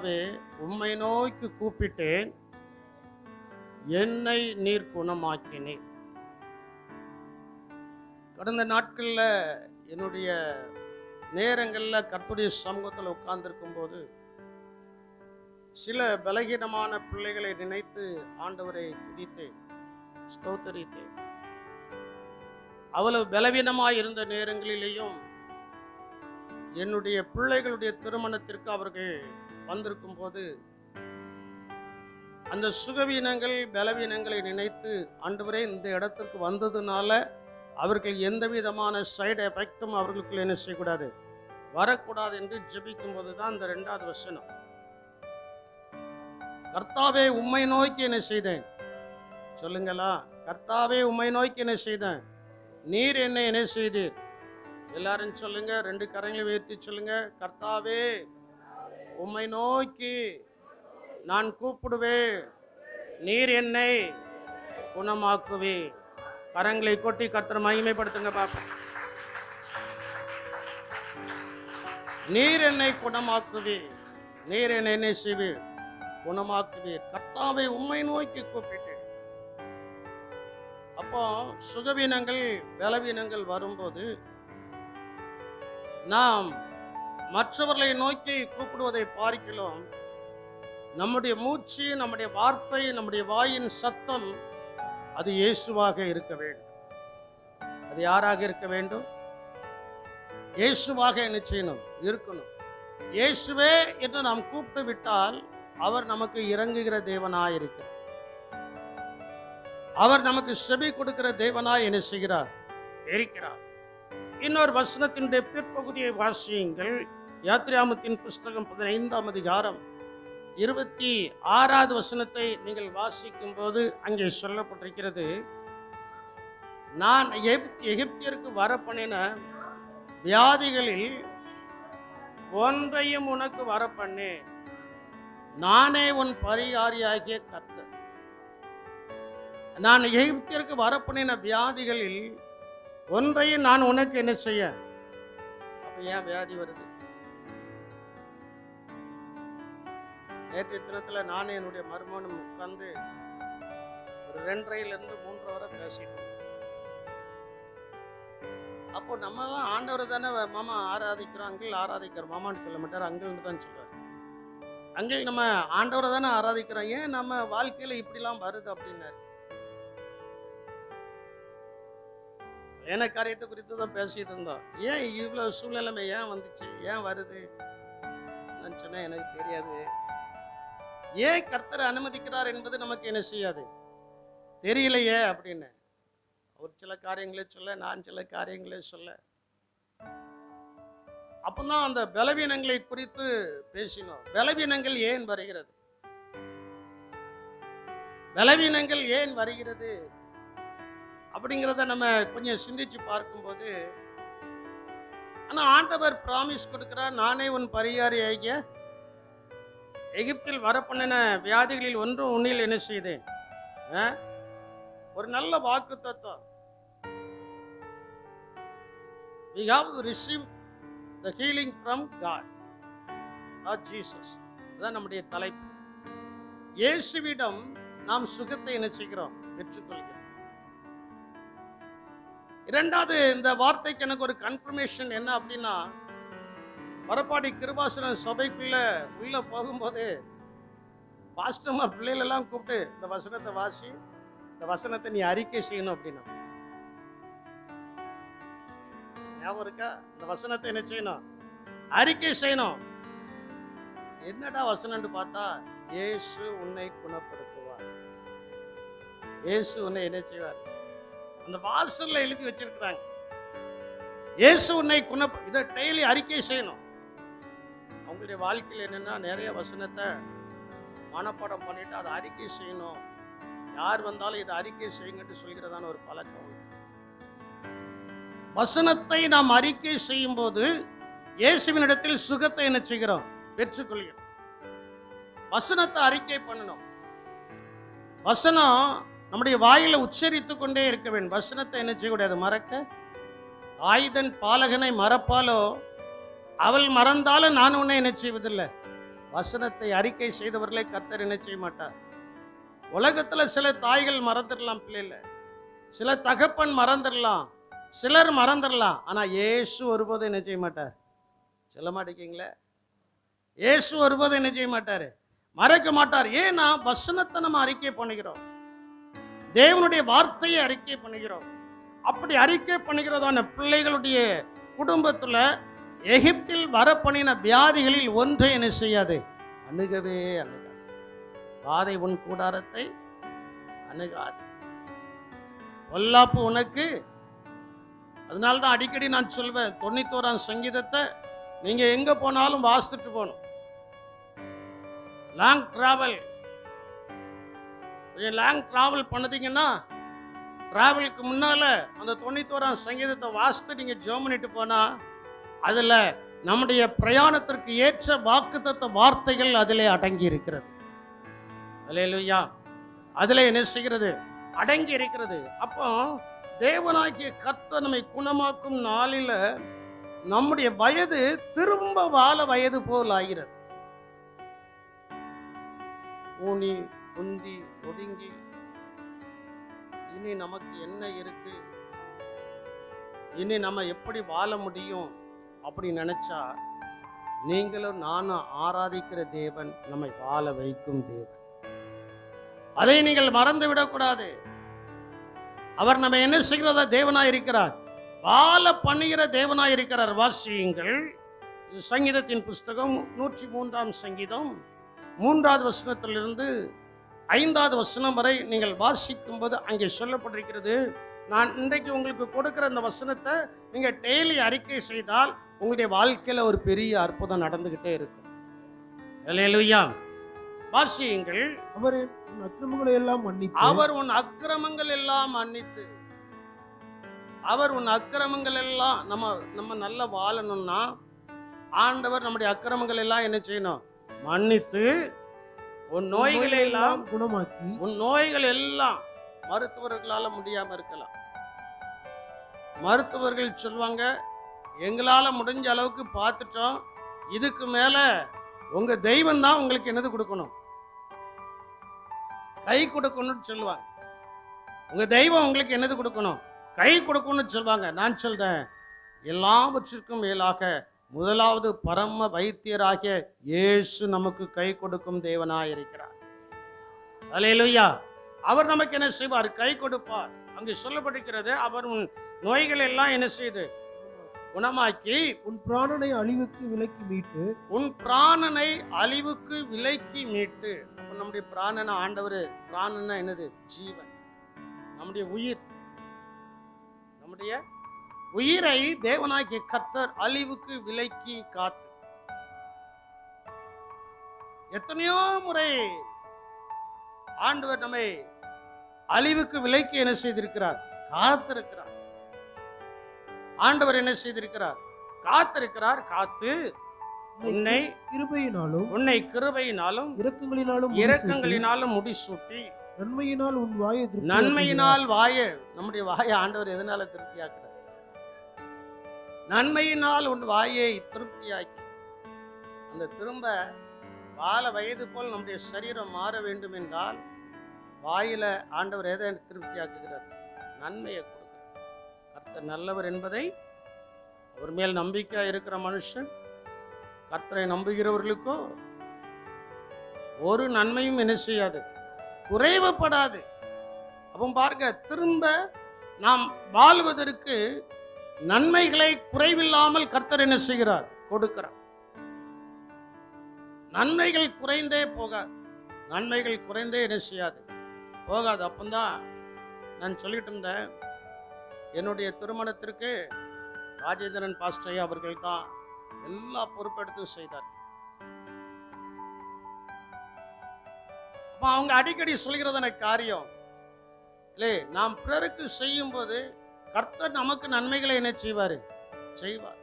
கர்த்தாவே உம்மை நோக்கி கூப்பிட்டேன், என்னை நீர் குணமாக்கினீர். கடந்த நாட்களில் என்னுடைய நேரங்களில் கர்த்தருடைய சமூகத்தில் உட்கார்ந்திருக்கும் போது சில பலகீனமான பிள்ளைகளை நினைத்து ஆண்டவரை துதித்தேன், ஸ்தோத்தரித்தேன். அவ்வளவு பலவீனமாய் இருந்த நேரங்களிலேயும் என்னுடைய பிள்ளைகளுடைய திருமணத்திற்கு அவர்கள் வந்திருக்கும் போது அந்த சுகவீனங்கள் பலவீனங்களை நினைத்து, ஆண்டவரே இந்த இடத்திற்கு வந்ததுனால அவர்கள் எந்த விதமான சைடு எஃபெக்டும் அவர்களுக்கு என்ன செய்யக்கூடாது, வரக்கூடாது என்று ஜெபிக்கும் போது தான் இந்த 2வது வசனம், கர்த்தாவே உம்மை நோக்கி என்ன செய்தேன் சொல்லுங்களா, கர்த்தாவே உம்மை நோக்கி என்ன செய்தேன், நீர் என்னை என்ன செய்தீர். எல்லாரும் சொல்லுங்க, 2 கரங்களை உயர்த்தி சொல்லுங்க, கர்த்தாவே உம்மை நோக்கி நான் கூப்பிடுவேன், நீர் என்னை குணமாக்குவே. கரங்களை கொட்டி கர்த்தரை மகிமைப்படுத்துங்க பாப்பா. நீர் என்னை குணமாக்குவே, நீர் என்னை என்ன செய்வே, குணமாக்குவே. கர்த்தாவை உம்மை நோக்கி கூப்பிட்டேன். அப்போ சுகவீனங்கள் பலவீனங்கள் வரும்போது நாம் மற்றவர்களை நோக்கி கூப்பிடுவதை பார்க்கிறோம். நம்முடைய மூச்சு, நம்முடைய வார்த்தை, நம்முடைய வாயின் சத்தம் அது இயேசுவாக இருக்க வேண்டும். அது யாராக இருக்க வேண்டும்? இயேசுவாக என்ன செய்யணும், இருக்கணும். இயேசுவே என்று நாம் கூப்பிட்டு விட்டால் அவர் நமக்கு இறங்குகிற தேவனாய் இருக்கிறார். அவர் நமக்கு செவி கொடுக்கிற தேவனாய் என்ன செய்கிறார், இருக்கிறார். இன்னொரு வசனத்தினுடைய பிற்பகுதியை வாசியுங்கள். யாத்திராகமத்தின் புஸ்தகம் 15ஆம் அதிகாரம் 26வது வசனத்தை நீங்கள் வாசிக்கும் போது அங்கே சொல்லப்பட்டிருக்கிறது, நான் எகிப்தியருக்கு வரப்பண்ணின வியாதிகளில் ஒன்றையும் உனக்கு வரப்பண்ணேன், நானே உன் பரிகாரியாகிய கர்த்தர். நான் எகிப்தியருக்கு வரப்பண்ணின வியாதிகளில் ஒன்றையும் நான் உனக்கு என்ன செய்ய. அப்ப ஏன் வியாதி வருது? நேற்றைய தினத்தில் நானும் என்னுடைய மருமகனும் உட்கார்ந்து ஒரு 2:30லிருந்து 3 வரை பேசிட்டோம். அப்போ நம்ம தான் ஆண்டவரை தானே மாமா ஆராதிக்கிறோம், அங்கிள் ஆராதிக்கிறோம். மாமான்னு சொல்ல மாட்டார், அங்கிள்னு தான் சொல்லுவார். அங்கிள் நம்ம ஆண்டவரை தானே ஆராதிக்கிறோம், ஏன் நம்ம வாழ்க்கையில இப்படிலாம் வருது அப்படின்னாரு. என்ன காரியத்தை குறித்து தான் பேசிட்டு இருந்தோம். ஏன் இவ்வளவு சூழ்நிலைமை ஏன் வந்துச்சு, ஏன் வருது நான் சொன்னேன், எனக்கு தெரியாது. ஏன் கர்த்தரை அனுமதிக்கிறார் என்பது நமக்கு என்ன செய்யாது, தெரியலையே அப்படின்னு. அவர் சில காரியங்களே சொல்ல, நான் சில காரியங்களே சொல்ல. அப்பதான் அந்த பலவீனங்களை குறித்து பேசினோம். பலவீனங்கள் ஏன் வருகிறது, பலவீனங்கள் ஏன் வருகிறது அப்படிங்கிறத நம்ம கொஞ்சம் சிந்திச்சு பார்க்கும்போது, ஆனா ஆண்டவர் பிராமிஸ் கொடுக்கிறார், நானே உன் பரிகாரியாகிய எகிப்தில் வரப்பண்ணின வியாதிகளில் ஒன்றும் உன்னில் என்ன செய்தேன். ஒரு நல்ல வாக்கு தத்துவம். We have to receive the healing from God, not Jesus. அதான் நம்முடைய தலைப்பு. இயேசுவிடம் நாம் சுகத்தை என்ன செய்கிறோம், பெற்றுக்கொள்கிறோம். 2வது இந்த வார்த்தைக்கு எனக்கு ஒரு கன்ஃபர்மேஷன் என்ன அப்படின்னா, மரப்பாடி கிருபாசன சபைக்குள்ள உள்ள போகும்போது பாஸ்டர்மா பிள்ளைகளெல்லாம் கூப்பிட்டு இந்த வசனத்தை வாசி, இந்த வசனத்தை நீ அறிக்கை செய்யணும் அப்படின்னா. ஞாபகம் இருக்கா? இந்த வசனத்தை என்ன செய்யணும், அறிக்கை செய்யணும். என்னடா வசனம்னு பார்த்தா, இயேசு உன்னை குணப்படுத்துவார், இயேசு உன்னை என்ன செய்வார். அந்த வாசல்ல எழுதி வச்சிருக்கிறாங்க, இயேசு உன்னை இதை டெய்லி அறிக்கை செய்யணும். அவங்களுடைய வாழ்க்கையில் என்னன்னா, நிறைய வசனத்தை மனப்பாடம் பண்ணிட்டு அதை அறிக்கை செய்யணும். யார் வந்தாலும் இதை அறிக்கை செய்யுங்கன்னு சொல்கிறதான ஒரு பழக்கம். வசனத்தை நாம் அறிக்கை செய்யும் போது இயேசுவின் இடத்தில் சுகத்தை என்ன செய்கிறோம், பெற்றுக்கொள்கிறோம். வசனத்தை அறிக்கை பண்ணணும். வசனம் நம்முடைய வாயில உச்சரித்து கொண்டே இருக்க வேண்டும். வசனத்தை என்ன செய்யக்கூடாது, மறக்க. ஆயுதன் பாலகனை மறப்பாலோ அவள் மறந்தாலும் நான் உன்னை என்ன செய்வதில்லை, வசனத்தை அறிக்கை செய்தவர்களை கர்த்தர் என்ன செய்ய மாட்டார். உலகத்துல சில தாய்கள் மறந்துடலாம் பிள்ளைல, சில தகப்பன் மறந்துடலாம், சிலர் மறந்துடலாம். ஆனா இயேசு ஒருபோதும் என்ன செய்ய மாட்டார். சொல்ல மாட்டேங்கிங்களே, இயேசு ஒருபோதும் என்ன செய்ய மாட்டாரு, மறக்க மாட்டார். ஏன்னா வசனத்தை நம்ம அறிக்கை பண்ணுகிறோம், தேவனுடைய வார்த்தையை அறிக்கை பண்ணுகிறோம். அப்படி அறிக்கை பண்ணுகிறதான பிள்ளைகளுடைய குடும்பத்துல எகிப்தில் வரப்பண்ணின வியாதிகளில் ஒன்றை என்ன செய்யாது, அணுகவே அணுகாது. வாதை உன் கூடாரத்தை அணுகாது, பொல்லாப்பு உனக்கு. அதனால்தான் அடிக்கடி நான் சொல்வேன், 91ஆம் சங்கீதத்தை நீங்க எங்க போனாலும் வாசித்துட்டு போகணும். லாங் டிராவல் பண்ணதீங்கன்னா, டிராவலுக்கு முன்னால அந்த 91ஆம் சங்கீதத்தை வாசித்து நீங்க ஜெபம் பண்ணிட்டு போனா, அதுல நம்முடைய பிரயாணத்திற்கு ஏற்ற வாக்குத்தத்த வார்த்தைகள் அதிலே அடங்கி இருக்கிறது. அல்லேலூயா. அதிலே என்ன செய்கிறது, அடங்கி இருக்கிறது. அப்போ தேவனாகிய கர்த்தர் நம்மை குணமாக்கும் நாளில நம்முடைய வயது திரும்ப வாழ வயது போல் ஆகிறது. ஊனி குந்தி ஒடுங்கி இனி நமக்கு என்ன இருக்கு, இனி நம்ம எப்படி வாழ முடியும் அப்படி நினைச்சா, நீங்களும் நானும் ஆராதிக்கிற தேவன் நம்மை வாழ வைக்கும் தேவன். அதை நீங்கள் மறந்து விடக்கூடாது. அவர் நம்ம என்ன செய்கிறதா தேவனாய் இருக்கிறார், வாழ பண்ணுகிற தேவனாய் இருக்கிறார். வாசியுங்கள் சங்கீதத்தின் புஸ்தகம் 103ஆம் சங்கீதம் 3வது வசனத்திலிருந்து 5வது வசனம் வரை நீங்கள் வாசிக்கும் போது அங்கே சொல்லப்பட்டிருக்கிறது. நான் இன்றைக்கு உங்களுக்கு கொடுக்கிற இந்த வசனத்தை நீங்க டெய்லி அறிக்கை செய்தால் உங்களுடைய வாழ்க்கையில ஒரு பெரிய அற்புதம் நடந்துகிட்டே இருக்கும். அல்லேலூயா. வாசியுங்கள். அவர் உன் அக்கிரமங்களை எல்லாம் மன்னித்து, அவர் உன் அக்கிரமங்கள் எல்லாம் மன்னித்து. அவர் உன் அக்கிரமங்கள் எல்லாம், நம்ம நல்ல வாழணும்னா ஆண்டவர் நம்முடைய அக்கிரமங்கள் எல்லாம் என்ன செய்யணும், மன்னித்து உன் நோய்களை எல்லாம் குணமாக்கி. உன் நோய்கள் எல்லாம் மருத்துவர்களால முடியாம இருக்கலாம். மருத்துவர்கள் சொல்வாங்க, எங்களால முடிஞ்ச அளவுக்கு பார்த்துட்டோம், இதுக்கு மேல உங்க தெய்வம் தான் உங்களுக்கு என்னது கொடுக்கணும், கை கொடுக்கணும்னு சொல்லுவாங்க. உங்க தெய்வம் உங்களுக்கு என்னது கொடுக்கணும், கை கொடுக்கணும்னு சொல்லுவாங்க. நான் சொல்றேன், எல்லாவற்றிற்கும் மேலாக முதலாவது பரம வைத்தியராகிய இயேசு நமக்கு கை கொடுக்கும் தேவனாய் இருக்கிறார். அல்லேலூயா. அவர் நமக்கு என்ன செய்வார், கை கொடுப்பார். அங்கு சொல்லப்பட்டிருக்கிறது, அவர் உன் நோய்கள் எல்லாம் என்ன செய்து குணமாக்கி உன் பிராணனை அழிவுக்கு விலக்கி மீட்டு. உன் பிராணனை அழிவுக்கு விலக்கி மீட்டு. அப்ப நம்முடைய பிராணனை ஆண்டவர், பிராணனா என்னது, ஜீவன், நம்முடைய உயிர். நம்முடைய உயிரை தேவனாகிய கர்த்தர் அழிவுக்கு விலக்கி காத்து. எத்தனையோ முறை ஆண்டவர் நம்மை அழிவுக்கு விலக்கி என்ன செய்திருக்கிறார், காத்திருக்கிறார். ஆண்டவர் என்ன செய்திருக்கிறார், காத்திருக்கிறார். காத்து உன்னை கிருபையினாலும் இரக்கங்களினாலும் முடிசூட்டி நன்மையினால் உன் வாயை நன்மையினால் வாயை, நம்முடைய வாயை ஆண்டவர் எதனால திருப்தியாக்குறார், நன்மையினால் உன் வாயை திருப்தியாக்கி. அந்த திரும்ப வாழ வயது போல் நம்முடைய சரீரம் மாற வேண்டும் என்றால் வாயில ஆண்டவர் எதை திருப்தியாக்குகிறார், நன்மையை கொடுக்கிறார். கர்த்தர் நல்லவர் என்பதை, அவர் மேல் நம்பிக்கையா இருக்கிற மனுஷன், கர்த்தரை நம்புகிறவர்களுக்கோ ஒரு நன்மையும் என்ன செய்யாது, குறைவுபடாது. அப்போ பாருங்க, திரும்ப நாம் வாழ்வதற்கு நன்மைகளை குறைவில்லாமல் கர்த்தர் என்ன செய்கிறார், கொடுக்கிறார். நன்மைகள் குறைந்தே போகாது, நன்மைகள் குறைந்தே என்ன செய்யாது, போகாது. அப்பந்தான் நான் சொல்லிட்டு இருந்தேன், என்னுடைய திருமணத்திற்கு ராஜேந்திரன் பாஸ்டர் அவர்கள் தான் எல்லா பொறுப்பெடுத்து செய்தார். அவங்க அடிக்கடி சொல்கிறதான காரியம் இல்லை, நாம் பிறருக்கு செய்யும் போது கர்த்தர் நமக்கு நன்மைகளை என்ன செய்வாரு, செய்வார்.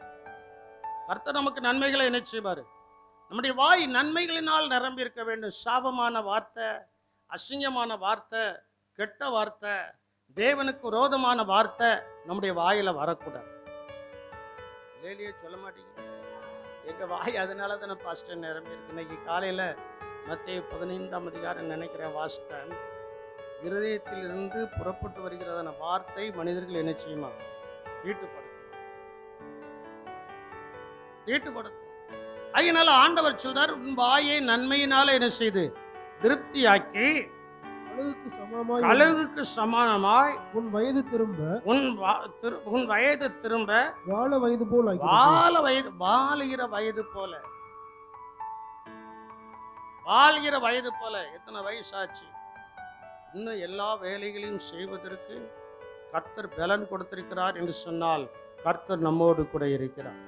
கர்த்தர் நமக்கு நன்மைகளை என்ன செய்வாரு. நம்முடைய வாய் நன்மைகளினால் நிரம்பி இருக்க வேண்டும். சாபமான வார்த்தை, அசிங்கமான வார்த்தை, கெட்ட வார்த்தை, தேவனுக்கு விரோதமான வார்த்தை நம்முடைய வாயில வரக்கூடாது. இல்லையே சொல்ல மாட்டீங்க. எங்க வாய் அதனால தானே பாஸ்டர் நிரம்பி இருக்கு. இன்னைக்கு காலையில மத்தேயு 15ஆம் அதிகாரம் நினைக்கிறேன் வாசித்தேன். இருதயத்திலிருந்து புறப்பட்டு வருகிறதான வார்த்தை மனிதர்கள் என்ன செய்யுமா? தீட்டுப்படுத்தும். அதனால ஆண்டவர் சொல்றார், உன் வாயை நன்மையினால என்ன செய்து திருப்தியாக்கி கழுகுக்கு சமானமாய் உன் வயது திரும்ப வாழ வயது போல வாழ்கிற வயது போல. எத்தனை வயசாச்சு? இன்னும் எல்லா வேலைகளையும் செய்வதற்கு கர்த்தர் பலன் கொடுத்திருக்கிறார் என்று சொன்னால் கர்த்தர் நம்மோடு கூட இருக்கிறார்.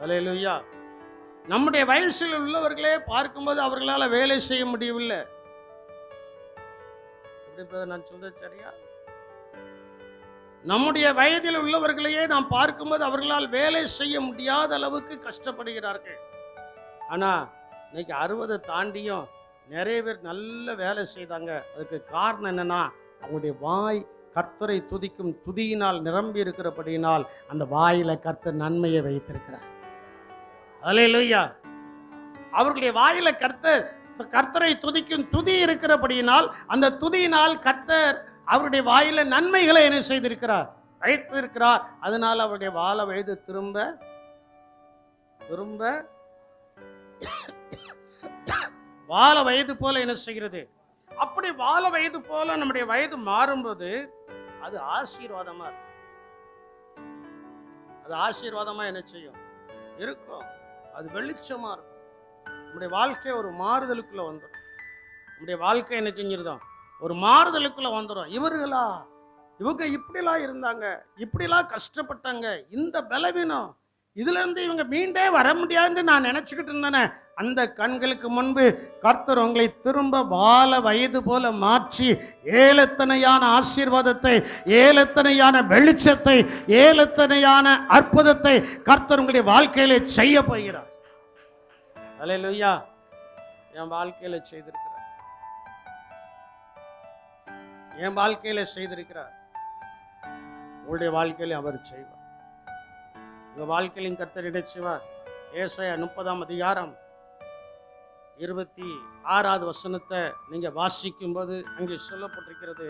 அல்லேலூயா. நம்முடைய வயசில் உள்ளவர்களே பார்க்கும்போது அவர்களால் வேலை செய்ய முடியவில்லை. நான் சொல்றது சரியா? நம்முடைய வயதில் உள்ளவர்களையே நாம் பார்க்கும்போது அவர்களால் வேலை செய்ய முடியாத அளவுக்கு கஷ்டப்படுகிறார்கள். ஆனா இன்னைக்கு 60 தாண்டியும் நிறைய பேர் நல்ல வேலை செய்தாங்க. அதுக்கு காரணம் என்னன்னா, அவங்களுடைய வாய் கர்த்தரை துதிக்கும் துதியினால் நிரம்பி இருக்கிறபடியினால் அந்த வாயில கர்த்தர் நன்மையை வைத்திருக்கிறார். அல்லேலூயா. அவர்களுடைய வாயில கர்த்தரை துதிக்கும் துதி இருக்கிறபடியினால் அந்த துதியினால் கர்த்தர் அவருடைய வாயில நன்மைகளை என்ன செய்திருக்கிறார்? வைத்திருக்கிறார். அதனால அவருடைய வாழ வயது திரும்ப வாழ வயது போல என்ன செய்கிறது? அப்படி வாழ வயது போல நம்முடைய வயது மாறும்போது அது ஆசீர்வாதமா இருக்கும். அது ஆசீர்வாதமா என்ன செய்யும்? இருக்கும். அது வெளிச்சமா இருக்கும். நம்முடைய வாழ்க்கை ஒரு மாறுதலுக்குள்ள வந்துடும். நம்முடைய வாழ்க்கை என்ன செஞ்சிருந்தோம்? ஒரு மாறுதலுக்குள்ள வந்துடும். இவங்க இப்படிலாம் இருந்தாங்க, இப்படிலாம் கஷ்டப்பட்டாங்க, இந்த பலவீனம் இதுல இருந்து இவங்க மீண்டே வர முடியாதுன்னு நான் நினைச்சுக்கிட்டு இருந்தேனே, அந்த கண்களுக்கு முன்பு கர்த்தர் உங்களை திரும்ப வாழ வயது போல மாற்றி ஏலத்தனையான ஆசீர்வாதத்தை, ஏலத்தனையான வெளிச்சத்தை, ஏலத்தனையான அற்புதத்தை கர்த்தர் உங்களுடைய வாழ்க்கையில செய்ய போகிறார். அல்லேலூயா. என் வாழ்க்கையில செய்திருக்கிறார். உங்களுடைய வாழ்க்கையில அவர் செய்வார். உங்க வாழ்க்கையிலும் கர்த்தர் இடைச்சுவார். ஏசாயா 30ஆம் அதிகாரம் 26வது வசனத்தை நீங்க வாசிக்கும் போது அங்கே சொல்லப்பட்டிருக்கிறது,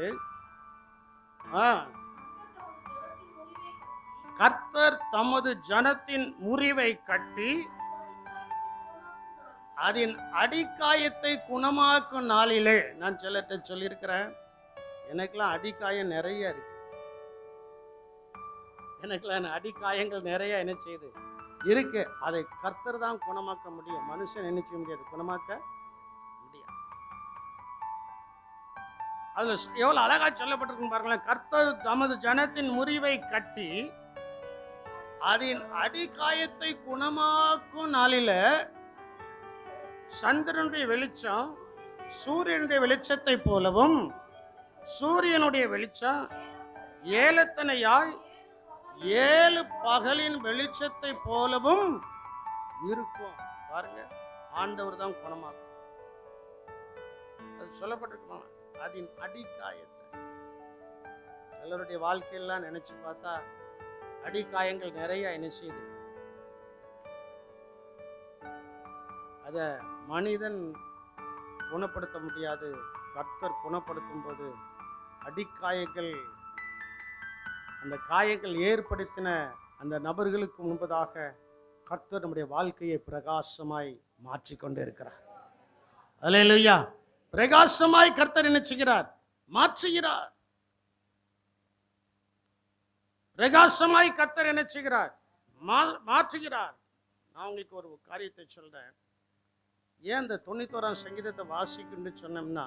கர்த்தர் தமது ஜனத்தின் முறிவை கட்டி அதன் அடிக்காயத்தை குணமாக்கும் நாளிலே. நான் சிலர்கிட்ட சொல்லியிருக்கிறேன், எனக்கெல்லாம் அடிக்காயம் நிறைய இருக்கு. எனக்கெல்லாம் அடிக்காயங்கள் நிறைய என்ன செய்யுது இருக்கு. அதை கர்த்தர் தான் குணமாக்க முடியும். மனுஷன் என்ன செய்ய முடியாது, குணமாக்க முடியாது. அதுல எவ்வளவு அழகா சொல்லப்பட்டிருக்கு பாருங்களேன். கர்த்தர் தமது ஜனத்தின் முறிவை கட்டி அதன் அடிக்காயத்தை குணமாக்கும் நாளில சந்திரனுடைய வெளிச்சம் சூரியனுடைய வெளிச்சத்தை போலவும் சூரியனுடைய வெளிச்சம் ஏலத்தனையாய் 7 பகலின் வெளிச்சத்தை போலவும் இருக்கும். பாருங்க, ஆண்டவர் தான் குணமாக்கும். அது சொல்லப்பட்டிருக்கோம். அதன் அடிக்காயத்தை சிலருடைய வாழ்க்கையெல்லாம் நினைச்சு பார்த்தா அடிக்காயங்கள் நிறைய என்ன செய்யுது. அத மனிதன் குணப்படுத்த முடியாது. கர்த்தர் குணப்படுத்தும் போது அடிக்காயங்கள், அந்த காயங்கள் ஏற்படுத்தின அந்த நபர்களுக்கு முன்பதாக கர்த்தர் நம்முடைய வாழ்க்கையை பிரகாசமாய் மாற்றிக்கொண்டு இருக்கிறார். அல்லேலூயா. பிரகாசமாய் கர்த்தர் என்ன செய்கிறார்? மாற்றுகிறார். பிரகாசமாய் கர்த்தர் என்ன செய்கிறார்? மாற்றுகிறார். நான் உங்களுக்கு ஒரு காரியத்தை சொல்றேன். ஏன் இந்த 91ஆம் சங்கீதத்தை வாசிக்குன்னு சொன்னோம்னா,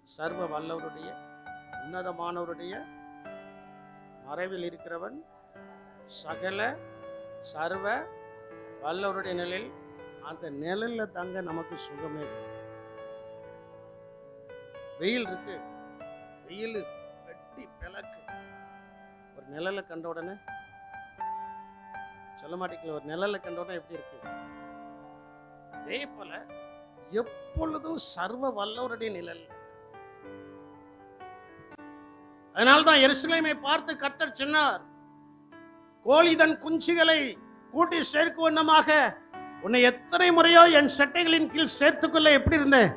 சர்வ வல்லவருடைய உன்னதமானவருடைய மறைவில் இருக்கிறவன் சகல சர்வ வல்லவருடைய நிலையில், அந்த நிழல்ல தங்க நமக்கு சுகமே இருக்கு. வெயில் இருக்கு, வெயில் வெட்டி பிளக்கு. ஒரு நிழலை கண்ட உடனே சொல்ல மாட்டேங்கல, ஒரு நிழலை கண்ட உடனே எப்படி இருக்கு? அதே போல எப்பொழுதும் சர்வ வல்லவருடைய நிழல். அதனால்தான் எருசலேமை பார்த்து கர்த்தர் சொன்னார், கோழி தன் குஞ்சுகளை கூட்டி சேர்க்கும் வண்ணமாக உன்னை எத்தனை முறையோ என் சட்டைகளின் கீழ் சேர்த்துக்கொள்ள எப்படி இருந்தேன்,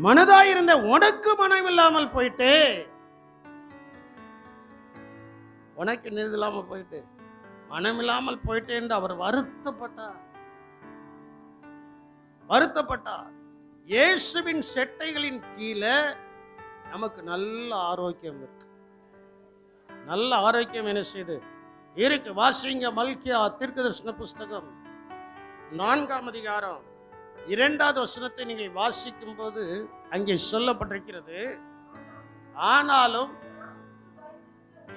மனதாயிருந்த உனக்கு மனம் இல்லாமல் போயிட்டு, உனக்கு நிறுது இல்லாம போயிட்டு, மனம் இல்லாமல் போயிட்டு என்று அவர் வருத்தப்பட்டார். இயேசுவின் செட்டைகளின் கீழே நமக்கு நல்ல ஆரோக்கியம் இருக்கு. நல்ல ஆரோக்கியம் என்ன செய்து இருக்கு? வாசிங்க மல்கியா தீர்க்கதரிசன புஸ்தகம் 4ஆம் அதிகாரம் 2வது வசனத்தை நீங்கள் வாசிக்கும் போது அங்கே சொல்லப்பட்டிருக்கிறது, ஆனாலும்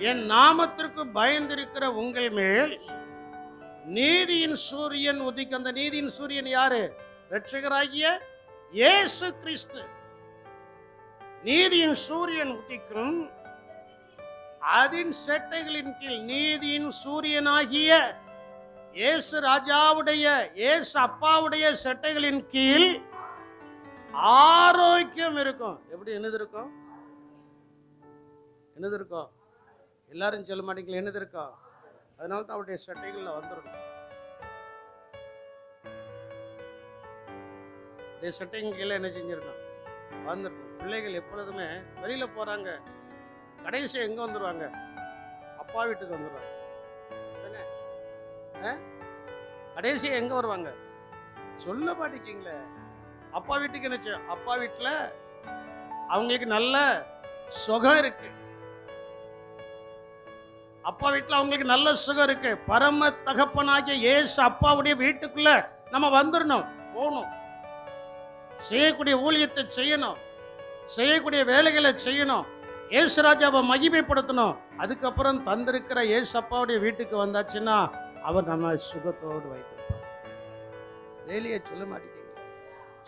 என் நாமத்திற்கு பயந்திருக்கிற உங்கள் மேல் நீதியின் சூரியன் உதிக்கும். அந்த நீதியின் சூரியன் யாரு? இரட்சகராகிய இயேசு கிறிஸ்து. நீதியின் சூரியன் உதிக்கும், அதன் செட்டைகளின் கீழ் நீதியின் சூரியனாகிய இயேசு ராஜாவுடைய, இயேசு அப்பாவுடைய செட்டைகளின் கீழ் ஆரோக்கியம் இருக்கும். எப்படி? என்னது இருக்கும்? என்னது இருக்கும்? எல்லாரும் சொல்ல மாட்டீங்களா? என்னது இருக்கா? அதனால தான் அவருடைய சட்டைகள்ல வந்துடும். சட்டைங்க கீழே என்ன செஞ்சிருக்கோம்? வந்துடும். பிள்ளைகள் எப்பொழுதுமே வெளியில போறாங்க, கடைசி எங்க வந்துருவாங்க? அப்பா வீட்டுக்கு வந்துருவாங்க. கடைசி எங்க வருவாங்க? சொல்ல மாட்டேங்கீங்களே. அப்பா வீட்டுக்கு என்ன? அப்பா வீட்டுல அவங்களுக்கு நல்ல சுகம் இருக்கு. அப்பா வீட்டுல அவங்களுக்கு நல்ல சுகம் இருக்கு. பரம தகப்பனாகிய இயேசு அப்பாவுடைய வீட்டுக்குள்ள நம்ம வந்துடணும், போகணும், செய்யக்கூடிய ஊழியத்தை செய்யணும், செய்யக்கூடிய வேலைகளை செய்யணும், இயேசு ராஜாவை மகிமைப்படுத்தணும். அதுக்கப்புறம் தந்திருக்கிற இயேசு அப்பாவுடைய வீட்டுக்கு வந்தாச்சுன்னா அவர் நம்ம சுகத்தோடு வைத்திருப்பார். வேலையை சொல்ல மாட்டேங்க,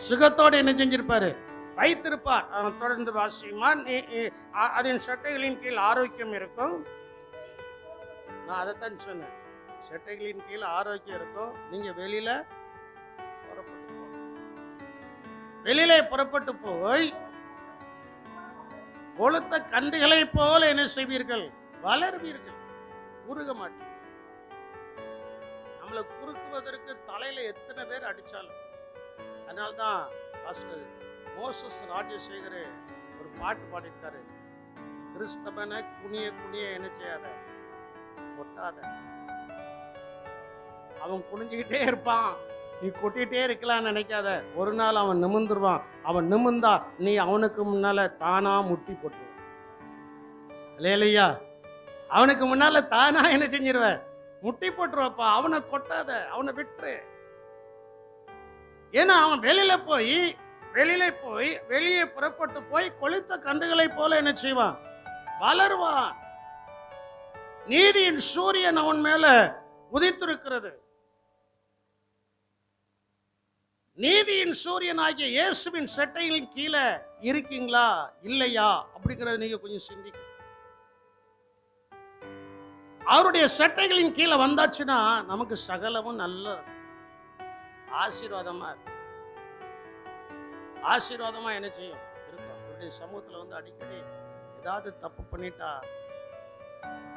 சுகத்தோடு என்ன செஞ்சிருப்பாரு? வைத்திருப்பார். தொடர்ந்து வாசிமா, அதன் சட்டைகளின் கீழ் ஆரோக்கியம் இருக்கும். நான் அதைத்தான் சொன்னேன், சட்டைகளின் கீழ் ஆரோக்கியம் இருக்கும். நீங்க வெளியில புறப்பட்டு போய் கொளுத்த கன்றுகளை போல என்ன செய்வீர்கள்? வளர்வீர்கள், குறுக மாட்டீர்கள். நம்மளை குறுக்குவதற்கு தலையில எத்தனை பேர் அடிச்சாலும். அதனால்தான் பாஸ்டர் மோசஸ் ராஜசேகர் ஒரு பாட்டு பாடியிருக்காரு, கிறிஸ்தவனை குனிய குனிய என்ன செய்யாத, கொட்டாத. அவன் குனிஞ்சுக்கிட்டே இருப்பான், நீ கொட்டிட்டே இருக்கலாம்னு நினைக்காத. ஒரு நாள் அவன் நிமிர்ந்துருவான். அவன் நிமிர்ந்தா நீ அவனுக்கு முன்னால தானா முட்டி போட்டுருவ. இல்லையா? அவனுக்கு முன்னால தானா என்ன செஞ்சிருவ? முட்டி போட்டுருவப்பா. அவனை கொட்டாத, அவனை விட்டுரு. ஏன்னா அவன் வெளியே புறப்பட்டு போய் கொளுத்த கன்றுகளை போல என்ன செய்வான்? வளருவான். நீதியின் சூரியன் அவன் மேல உதித்திருக்கிறது. நீதியின் சூரியன் ஆகிய இயேசுவின் சட்டைகளின் கீழே இருக்கீங்களா இல்லையா அப்படிங்கறத நீங்க கொஞ்சம் சிந்திக்க. அவருடைய சட்டைகளின் கீழே வந்தாச்சுன்னா நமக்கு சகலமும் நல்ல ஆசீர்வாதமா ஆசீர்வாதமா என்ன செய்யும் இருக்கும். அவருடைய சமூகத்துல வந்து அடிக்கடி ஏதாவது தப்பு பண்ணிட்டா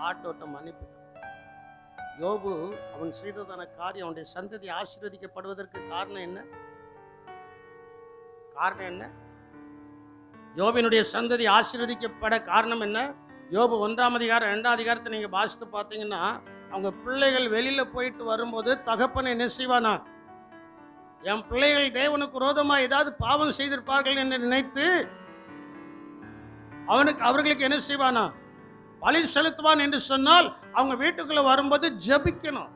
ஆட்டோட்ட மன்னிப்பு. யோபு அவன் செய்ததான காரியம், அவனுடைய சந்ததி ஆசீர்வதிக்கப்படுவதற்கு காரணம் என்ன? யோபினுடைய சந்ததி ஆசீர்வதிக்கப்பட காரணம் என்ன? யோபு 1ஆம் அதிகாரம் 2ஆம் அதிகாரத்தை நீங்க வாசித்து பார்த்தீங்கன்னா, அவங்க பிள்ளைகள் வெளியில போயிட்டு வரும்போது தகப்பனை என்ன செய்வானா? என் பிள்ளைகள் தேவனுக்கு விரோதமா ஏதாவது பாவம் செய்திருப்பார்கள் என்று நினைத்து அவர்களுக்கு என்ன செய்வானா? பலி செலுத்துவான் என்று சொன்னால் அவங்க வீட்டுக்குள்ள வரும்போது ஜெபிக்கணும்.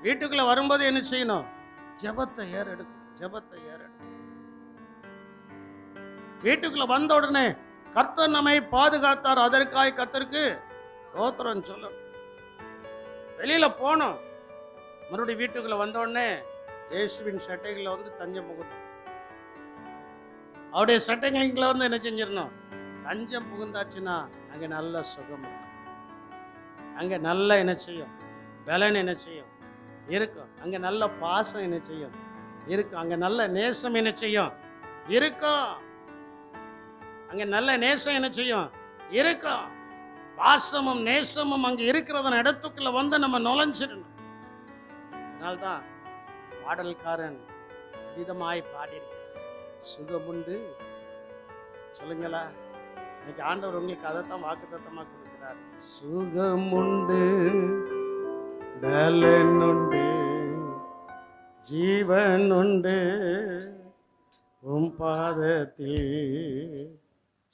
வீட்டுக்குள்ள வரும்போது என்ன செய்யணும்? ஜெபத்தை ஏறெடுக்கணும். வீட்டுக்குள்ள வந்த உடனே கர்த்தர் நம்மை பாதுகாத்தார், அதற்காக கர்த்தருக்கு ஸ்தோத்திரம் சொல்லணும். வெளியில போனோம், மறுபடியும் வீட்டுக்குள்ள வந்த உடனே இயேசுவின் சட்டைகளை வந்து தஞ்சம் புகுந்தோம். அவருடைய சட்டைகளை வந்து என்ன செஞ்சிடணும்? தஞ்சம் புகுந்தாச்சுன்னா அங்க நல்ல சுகம் இருக்கும். அங்க நல்ல என்ன செய்யும்? பலன் என்ன செய்யும்? இருக்கும். அங்க நல்ல பாசம் என்ன செய்யும்? இருக்கும். அங்க நல்ல நேசம் என்ன செய்யும்? இருக்கும். அங்க நல்ல நேசம் என்ன செய்யும்? இருக்கும். பாசமும் நேசமும் அங்க இருக்கிறதன் இடத்துக்குள்ள வந்து நம்ம நுழைஞ்சிடணும். அதனால்தான் பாடல்காரன் விதமாய் பாடியிருக்கிறார், சுகமுண்டு. சொல்லுங்களா, இன்னைக்கு ஆண்டவர் உங்களுக்கு அதைத்தான் வாக்குத்தத்தமா கொடுக்கிறார். சுகமுண்டு, பலனுண்டு, ஜீவனுண்டு உம் பாதத்தில்.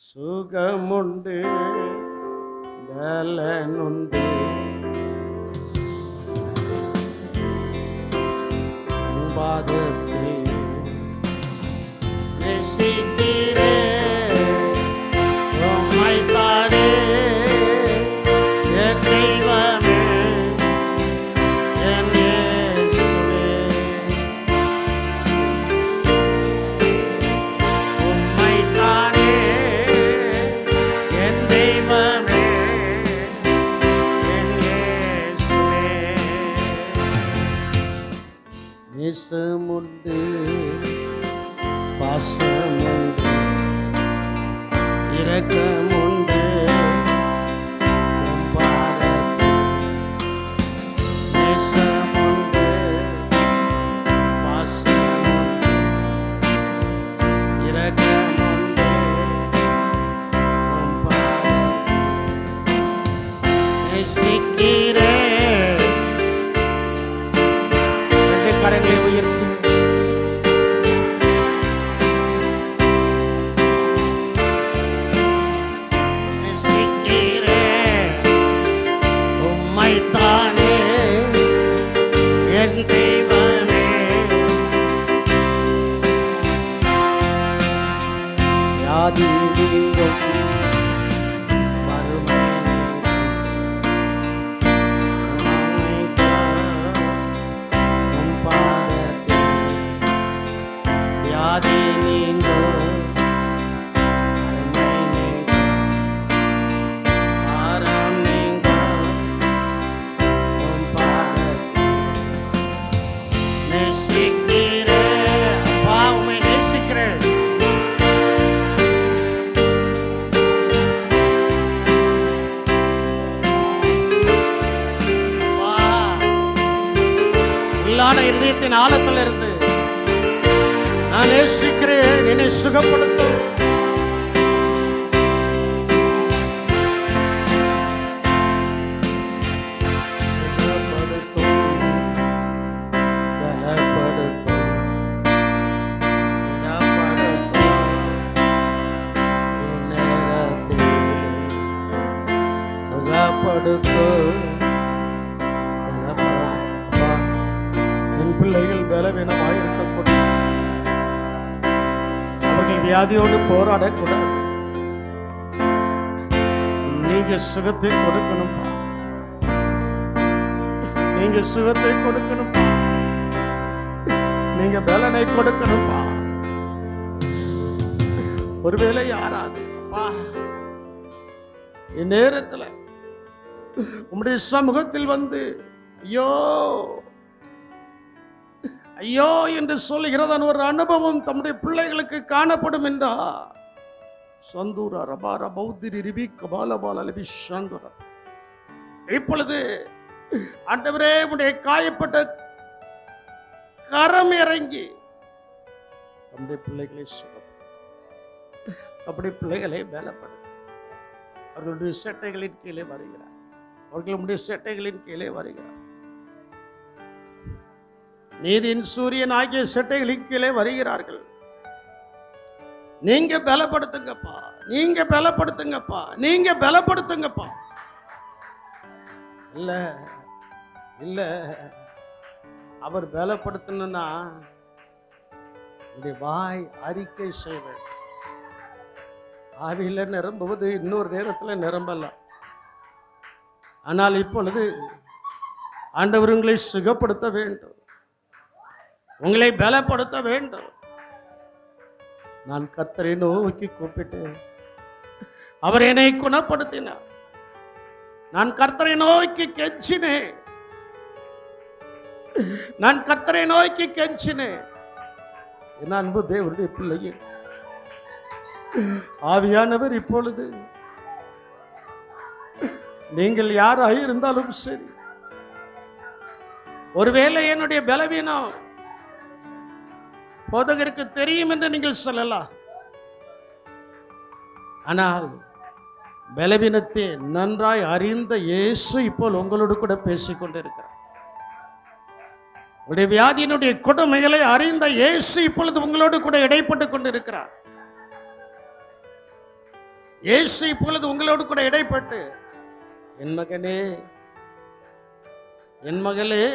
சுகமுண்டு, பலனுண்டு, உம் பாதத்தில். நேசிக்கிறே உம்மை தானே என் தெய்வமே, என் இயேசுவே. உம்மை தானே என் தெய்வமே, என் இயேசுவே. நேசமுண்டு, பாசமுண்டு, இரக்கமுண்டு உம் பாதத்தில். நேசமுண்டு, பாசமுண்டு, இரக்கமுண்டு உம் பாதத்தில். நேசிக்கிறேன். ரெண்டு கரங்களை உயர்த்தி தானே என் தெய்வமே. வியாதி நீங்கும் வறுமை உம் பாதத்தில். வியாதி நீங்கும் வறுமை நீங்கும் பாரம் நீங்கும் உம் பாதத்தில். நேசிக்கிறேன் அப்பா, உம்மை நேசிக்கிறேன். உள்ளான இருதயத்தின் ஆழத்தில் இருந்து நான் நேசிக்கிறேன், என்னை சுகப்படுத்தும். என் பிள்ளைகள் பலவீனமாக இருக்கக்கூடாது, அவர்கள் வியாதியோடு போராடக்கூடாது. நீங்க சுகத்தை கொடுக்கணும், நீங்க சுகத்தை கொடுக்கணும், நீங்க பலனை கொடுக்கணும்பா. ஒருவேளை யாராது அப்பா இந்நேரத்தில் உம்முடைய சமூகத்தில் வந்து ஐயோ ஐயோ என்று சொல்லுகிறதான ஒரு அனுபவம் தம்முடைய பிள்ளைகளுக்கு காணப்படும் என்றா சந்தூரா ரபாரா பௌத்திரி ரிபி கபாலபால லிபி சாந்துரா. இப்பொழுது ஆண்டவரே உடைய காயப்பட்ட கரம் இறங்கி தம்முடைய பிள்ளைகளை சுகப்படுத்த, தம்முடைய பிள்ளைகளை பலப்படுத்த, அவர்களுடைய சேட்டைகளின் கீழே வருகிறார், அவர்களுடைய சேட்டைகளின் கீழே வருகிறார். நீதியின் சூரியன் ஆகிய சேட்டைகளின் கீழே வருகிறார்கள். நீங்க பலப்படுத்துங்கப்பா, நீங்க பலப்படுத்துங்கப்பா, நீங்க பலப்படுத்துங்கப்பா. இல்ல இல்ல, அவர் பலப்படுத்தணும்னா உடைய வாய் அறிக்கை செய்வது. ஆவியில நிரம்புவது இன்னொரு நேரத்துல நிரம்பலாம். ஆனால் இப்பொழுது ஆண்டவர் உங்களை சுகப்படுத்த வேண்டும், உங்களை பலப்படுத்த வேண்டும். நான் கர்த்தரை நோக்கி கூப்பிட்டேன், அவர் என்னை குணப்படுத்தினார். நான் கர்த்தரை நோக்கி கெஞ்சினேன், நான் கர்த்தரை நோக்கி கெஞ்சினேன். என் அன்பு தேவனுடைய பிள்ளையே, ஆவியானவர் இப்பொழுது நீங்கள் யாராக இருந்தாலும் சரி, ஒருவேளை என்னுடைய பலவீனம் போதகருக்கு தெரியும் என்று நீங்கள் சொல்லலாம். ஆனால் பலவீனத்தை நன்றாய் அறிந்த இயேசு இப்போ உங்களோடு கூட பேசிக் கொண்டிருக்கிறார். உடைய வியாதியினுடைய கொடுமைகளை அறிந்த இயேசு இப்பொழுது உங்களோடு கூட இடைப்பட்டு கொண்டிருக்கிறார். இயேசு இப்பொழுது உங்களோடு கூட இடைப்பட்டு, என் மகனே, என் மகளே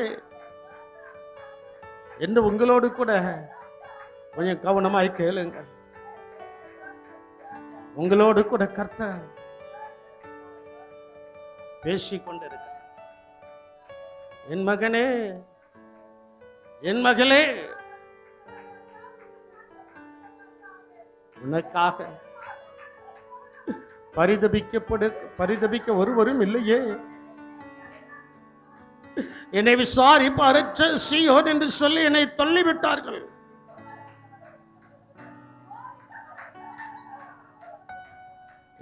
என்று உங்களோடு கூட கொஞ்சம் கவனமாய் கேளுங்க. உங்களோடு கூட கர்த்தர் பேசிக் கொண்டிருக்கிறார். என் மகனே, என் மகளே, உனக்காக பரிதபிக்க ஒருவரும் இல்லையே. என்னை விசாரிப்பாரற்ற சீயோன் என்று சொல்லி என்னை தள்ளிவிட்டார்கள்.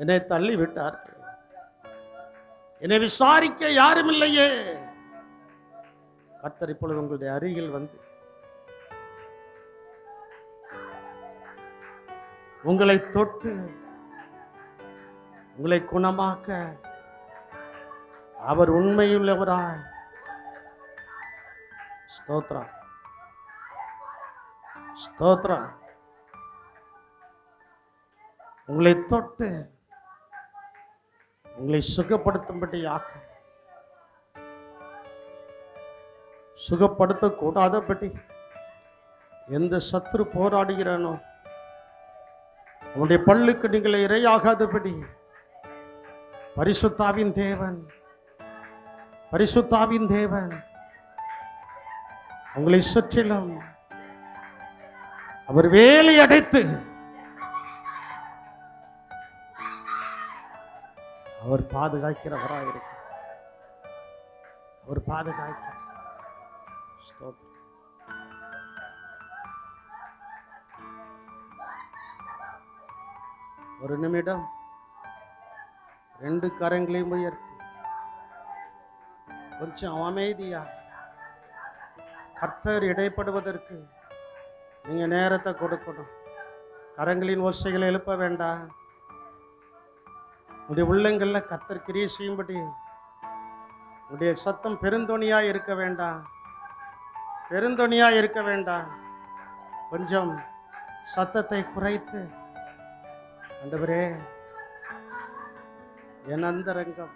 என்னை தள்ளிவிட்டார்கள். என்னை விசாரிக்க யாரும் இல்லையே. கர்த்தர் இப்பொழுது உங்களுடைய அருகில் வந்து உங்களை தொட்டு உங்களை குணமாக்க அவர் உண்மையுள்ளவராய். ஸ்தோத்ரம், ஸ்தோத்ரம். உங்களை தொட்டு உங்களை சுகப்படுத்தும்படியாக, சுகப்படுத்தக்கூடாதபடி எந்த சத்துரு போராடுகிறானோ உங்களுடைய பல்லுக்கு நீங்கள் இரையாகாதபடி பரிசுத்தாவின் தேவன், பரிசுத்தாவின் தேவன் உங்களை சுற்றிலும் அவர் வேலை அடைத்து அவர் பாதுகாக்கிறவராயிருக்கிறார். அவர் பாதுகாக்கிறார். ஸ்தோத்திரம். ஒரு நிமிடம் ரெண்டு கரங்களையும் உயர்த்தி கொஞ்சம் அமைதியா கர்த்தர் இடைப்படுவதற்கு நீங்க நேரத்தை கொடுக்கணும். கரங்களின் ஓசைகளை எழுப்ப வேண்டாம். உடைய உள்ளங்கள்ல கர்த்தர் கிரியை செய்யும்படி உடைய சத்தம் பெருந்தொனியா இருக்க வேண்டாம், பெருந்தொனியா இருக்க வேண்டாம். கொஞ்சம் சத்தத்தை குறைத்து, ஆண்டவரே, என் அந்தரங்கம்,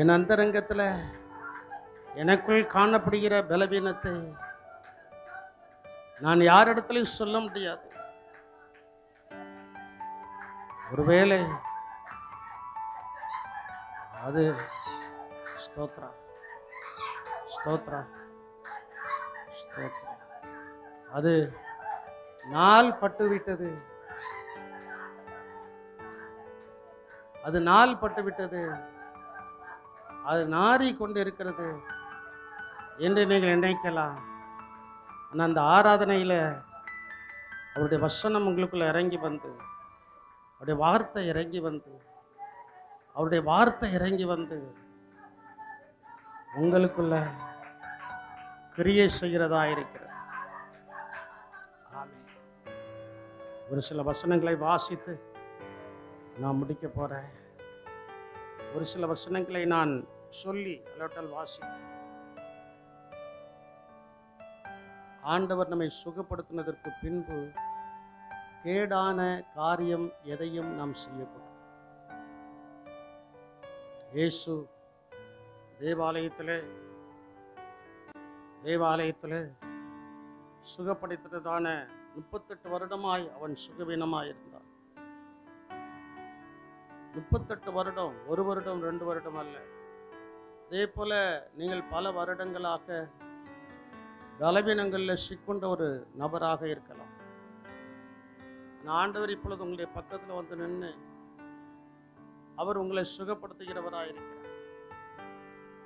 என் அந்தரங்கத்துல எனக்குள் காணப்படுகிற பலவீனத்தை நான் யாரிடத்திலும் சொல்ல முடியாது. ஒருவேளை அது ஸ்தோத்ரா, ஸ்தோத்ரா, ஸ்தோத்ரா, அது நாள் பட்டு விட்டது, அது நாள் பட்டு விட்டது, அது நாறி கொண்டு இருக்கிறது என்று நீங்கள் நினைக்கலாம். ஆனால் அந்த ஆராதனையில் அவருடைய வசனம் உங்களுக்குள்ள இறங்கி வந்து, அவருடைய வார்த்தை இறங்கி வந்து, அவருடைய வார்த்தை இறங்கி வந்து உங்களுக்குள்ள கிரியை செய்கிறதா இருக்கிறது. ஆமென். ஒரு சில வசனங்களை வாசித்து நான் முடிக்க போறேன். ஒரு சில வசனங்களை நான் சொல்லி அலட்டல் வாசித்து, ஆண்டவர் நம்மை சுகப்படுத்தினதற்கு பின்பு கேடான காரியம் எதையும் நாம் செய்யக்கூடாது. இயேசு தேவாலயத்திலே சுகப்படுத்தினதான 38 வருடமாய் அவன் சுகவீனமாய் இருந்தான். 38 வருடம், 1 வருடம் 2 வருடம் அல்ல. அதே போல நீங்கள் பல வருடங்களாக பலவீனங்களில் சிக்கொண்ட ஒரு நபராக இருக்கலாம். ஆண்டவர் இப்பொழுது உங்களுடைய பக்கத்தில் வந்து நின்று அவர் உங்களை சுகப்படுத்துகிறவராயிருக்கிறார்.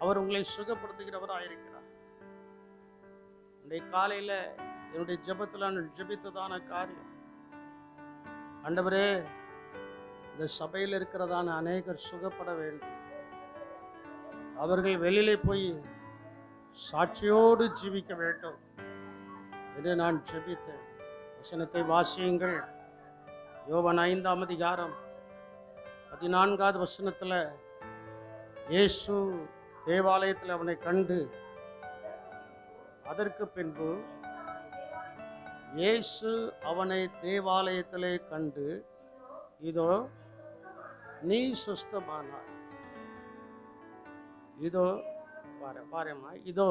அவர் உங்களை சுகப்படுத்துகிறவராயிருக்கிறார். இன்றைய காலையில என்னுடைய ஜெபத்தில் நான் ஜெபித்ததான காரியம், ஆண்டவரே, இந்த சபையில் இருக்கிறதான அநேகர் சுகப்பட வேண்டும். அவர்கள் வெளியிலே போய் சாட்சியோடு ஜீவிக்க வேண்டும் என்று நான் ஜெபித்தேன். வசனத்தை வாசியுங்கள். யோவான் 5ஆம் அதிகாரம் 14வது வசனத்துல இயேசு தேவாலயத்தில் அவனை கண்டு, அதற்கு பின்பு இயேசு அவனை தேவாலயத்திலே கண்டு, இதோ நீ சுஸ்தமானாய். இதோ பாருமா, இதோ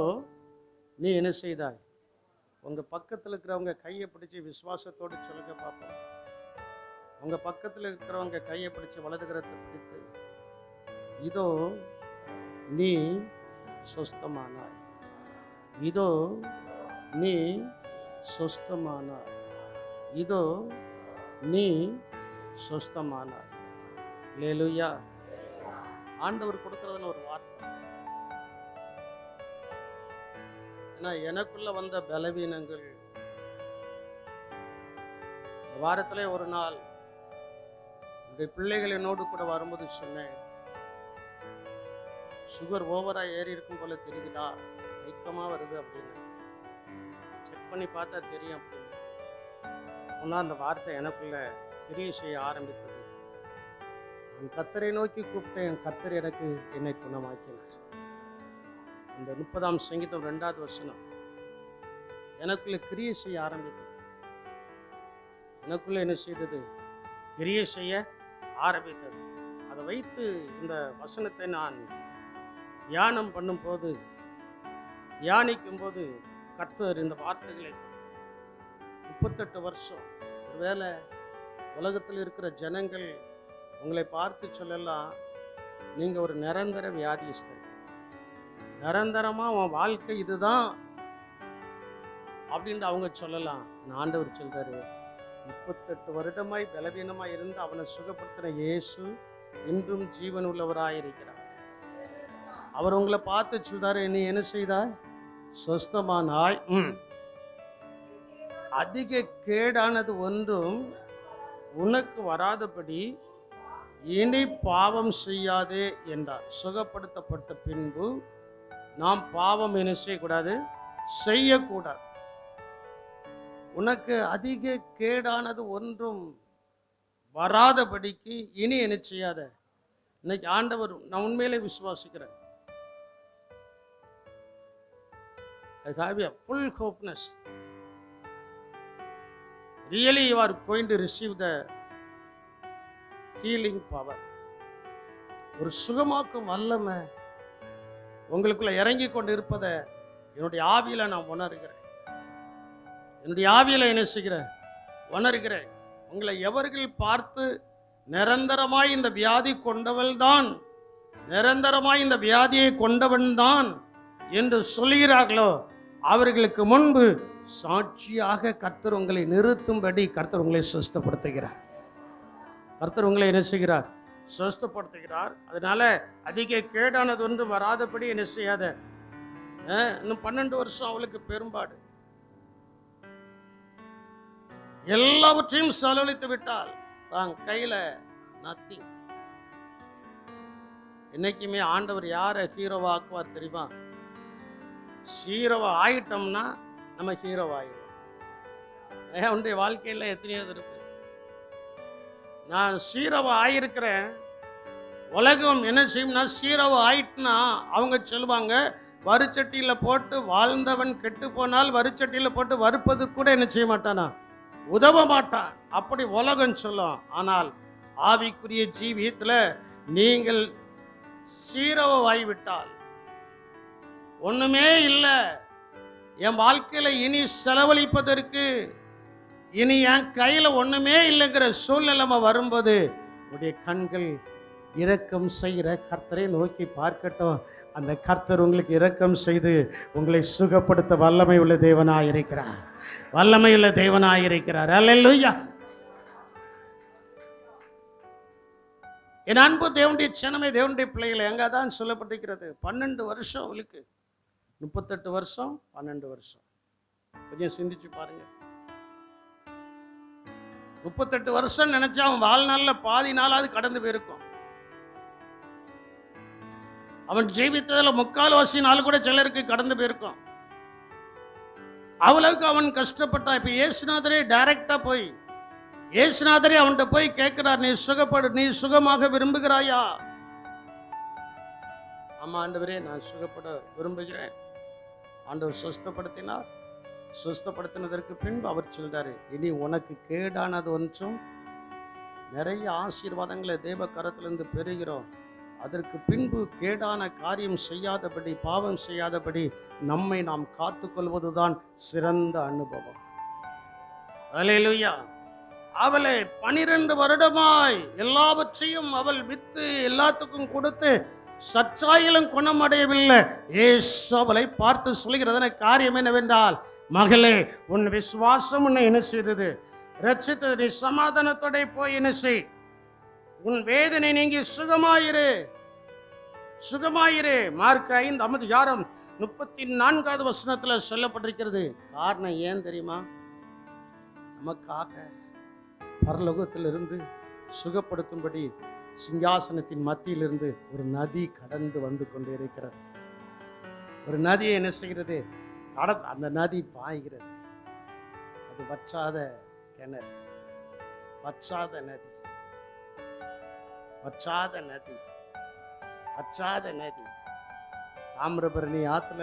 நீ என்ன செய்தாய். உங்க பக்கத்தில் இருக்கிறவங்க கையை பிடிச்சி விசுவாசத்தோடு சொல்லுங்க பார்ப்போம். உங்க பக்கத்தில் இருக்கிறவங்க கையை பிடிச்சி வலதுகரத்தை பிடித்து, இதோ நீ சுஸ்தமானாய். இதோ நீ சுஸ்தமானாய். இதோ நீ சுஸ்தமானாய். அல்லேலூயா. ஆண்டவர் கொடுக்கிறதுன்னு ஒரு வார்த்தை. ஏன்னா எனக்குள்ள வந்த பலவீனங்கள், வாரத்திலே ஒரு நாள் என்னுடைய பிள்ளைகள் என்னோடு கூட வரும்போது சொன்னேன், சுகர் ஓவரா ஏறி இருக்கும் போல தெரியுதா, ஐக்கமா வருது அப்படின்னு. செக் பண்ணி பார்த்தா தெரியும் அப்படின்னு. ஒன்னா அந்த வார்த்தை எனக்குள்ள கிரியை செய்ய ஆரம்பித்தது. நான் கர்த்தரை நோக்கி கூப்பிட்டேன், கர்த்தர் எனக்கு என்னை குணமாக்கினார். அந்த 30ஆம் சங்கீதம் 2வது வசனம் எனக்குள்ள கிரியை செய்ய ஆரம்பித்தது. எனக்குள்ள என்ன செய்தது? கிரியை செய்ய ஆரம்பித்தது. அதை வைத்து இந்த வசனத்தை நான் தியானம் பண்ணும்போது, தியானிக்கும் போது கர்த்தர் இந்த வார்த்தைகளை 38 வருஷம். ஒருவேளை உலகத்தில் இருக்கிற ஜனங்கள் உங்களை பார்த்து சொல்லலாம், நீங்க ஒரு நிரந்தர வியாதிஸ்தர், நிரந்தரமா உன் வாழ்க்கை இதுதான் அப்படின்னு அவங்க சொல்லலாம். ஆண்டவர் சொல்றாரு, 38 வருடமாய் பலவீனமாய் இருந்து அவனை சுகப்படுத்தின இயேசு இன்றும் ஜீவன் உள்ளவராயிருக்கிறார். அவர் உங்களை பார்த்து சொல்றாரு, நீ என்ன செய்தாய்? சொஸ்தமானாய். அதிக கேடானது ஒன்றும் உனக்கு வராதபடி இனி பாவம் செய்யாதே என்றார். சுகப்படுத்தப்பட்ட பின்பு நாம் பாவம் என்ன செய்யக்கூடாது? செய்யக்கூடாது. உனக்கு அதிக கேடானது ஒன்றும் வராதபடிக்கு இனி என்ன செய்யாத. இன்னைக்கு ஆண்டவர், நான் உண்மையிலே விசுவாசிக்கிறேன், I have a full hopeness. Really you are going to receive the healing power. ஒரு சுகமாக்கும் வல்லமை உங்களுக்குள்ள இறங்கி கொண்டு இருப்பதை என்னுடைய ஆவியில நான் உணர்கிறேன். என்னுடைய ஆவியில என்ன செய்கிறேன்? உணர்கிறேன். உங்களை எவர்கள் பார்த்து நிரந்தரமாய் இந்த வியாதி கொண்டவள் தான், நிரந்தரமாய் இந்த வியாதியை கொண்டவன் தான் என்று சொல்கிறார்களோ அவர்களுக்கு முன்பு சாட்சியாக கர்த்தர் உங்களை நிறுத்தும்படி கர்த்தர் உங்களை சுஸ்தப்படுத்துகிறார். கர்த்தர் உங்களை என்ன செய்கிறார்? சுஸ்தப்படுத்துகிறார். அதனால அதிக கேடானது ஒன்றும் வராதபடி என்ன செய்யாத. இன்னும் 12 வருஷம் அவளுக்கு பெரும்பாடு. எல்லாவற்றையும் செலவழித்து விட்டால் தான் கையில நத்திங். என்னைக்குமே ஆண்டவர் யாரை ஹீரோவா ஆக்குவார் தெரியுமா? ஹீரோவா ஆயிட்டோம்னா நம்ம ஹீரோவா ஆயிடும். உன்னுடைய வாழ்க்கையில் எத்தனையோ இருக்கு. நான் ஹீரோவா ஆயிருக்கிறேன். உலகம் என்ன செய்யும்னா, ஹீரோவா ஆயிட்டுனா அவங்க சொல்லுவாங்க, வறுச்சட்டியில் போட்டு வாழ்ந்தவன் கெட்டு போனால் வறுச்சட்டியில் போட்டு வறுப்பது கூட என்ன செய்ய மாட்டானா? உதவ மாட்டான். அப்படி உலகம் சொல்லும். ஆனால் ஆவிக்குரிய ஜீவியத்தில் நீங்கள் சீரவாய்விட்டால் ஒண்ணுமே இல்லை, என் வாழ்க்கையில இனி செலவழிப்பதற்கு இனி என் கையில ஒண்ணுமே இல்லைங்கிற சூழ்நிலை வரும்போது உடைய கண்கள் இரக்கம் செய்கிற கர்த்தரை நோக்கி பார்க்கட்டும். அந்த கர்த்தர் உங்களுக்கு இரக்கம் செய்து உங்களை சுகப்படுத்த வல்லமை உள்ள தேவனாயிருக்கிறார். வல்லமை உள்ள தேவனாயிருக்கிறார். அல்லேலூயா. என் அன்பு தேவனுடைய ஜனமே, தேவனுடைய பிள்ளைகளை, எங்க தான் சொல்லப்பட்டிருக்கிறது? 12 வருஷம் அவளுக்கு. 38 வருஷம் 12 வருஷம். கொஞ்சம் சிந்திச்சு பாருங்க. 38 வருஷம் நினைச்சா அவன் வாழ்நாள்ல பாதி நாளாவது கடந்து போயிருக்கும். அவன் ஜீவித்ததுல 3/4 நாள் கூட சிலருக்கு கடந்து போயிருக்கும். அவ்வளவுக்கு அவன் கஷ்டப்பட்டான். இப்ப இயேசுநாதரே டைரக்டா போய் இயேசுநாதரே அவன்கிட்ட போய் கேட்கிறார், நீ சுகமாக விரும்புகிறாயா? ஆமா ஆண்டவரே, நான் சுகப்பட விரும்புகிறேன். ஆண்டவர் சுஸ்தப்படுத்தினார். சுஸ்தப்படுத்தினதற்கு பின்பு அவர் சொல்றாரு, இனி உனக்கு கேடானது ஒன்றும், நிறைய ஆசீர்வாதங்களை தேவ கரத்திலிருந்து பெறுகிறோம். அதற்கு பின்பு கேடான காரியம் செய்யாதபடி, பாவம் செய்யாதபடி நம்மை நாம் காத்துக்கொள்வதுதான் சிறந்த அனுபவம். அல்லேலூயா. அவளை 12 வருடமாய் எல்லாவற்றையும் அவள் வித்து எல்லாத்துக்கும் கொடுத்து சற்றாயிலும் குணமடையவில்லை. இயேசு அவளை பார்த்து சொல்கிறதான காரியம் என்னவென்றால், மகளே, உன் விசுவாசம் உன்னை என்ன செய்தது? ரட்சித்தது. நீ சமாதானத்தோட போய் என்ன செய், உன் வேதனை நீங்கி சுகமாயிரு, சுகமாயிரு. மார்க் 5:34 வசனத்துல சொல்லப்பட்டிருக்கிறது. காரணம் ஏன் தெரியுமா? நமக்காக பரலோகத்திலிருந்து சுகப்படுத்தும்படி சிங்காசனத்தின் மத்தியிலிருந்து ஒரு நதி கடந்து வந்து கொண்டே இருக்கிறது. ஒரு நதியை என்ன செய்கிறது? அந்த நதி பாய்கிறது. அது வற்றாத கிணறு, வற்றாத நதி, வற்றாத நதி, வற்றாத நதி. தாமிரபரணி ஆத்துல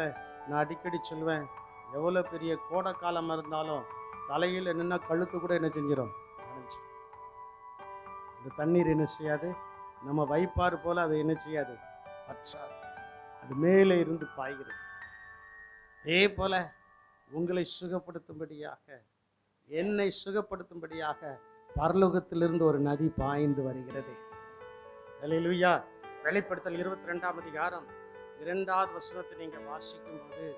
நான் அடிக்கடி சொல்வேன், எவ்வளவு பெரிய கோடை காலம் இருந்தாலும் தலையில் என்னன்னா கழுத்து கூட என்ன செஞ்சிடும், இந்த தண்ணீர் என்ன செய்யாது, நம்ம வைப்பாறு போல அதை என்ன செய்யாது, வற்றாது. அது மேலே இருந்து பாய்கிறது. அதே போல உங்களை சுகப்படுத்தும்படியாக, என்னை சுகப்படுத்தும்படியாக பரலோகத்திலிருந்து ஒரு நதி பாய்ந்து வருகிறது. அல்லேலூயா. வெளிப்படுத்தல் 22 2வது வசனத்தை நீங்க வாசிக்கும் போது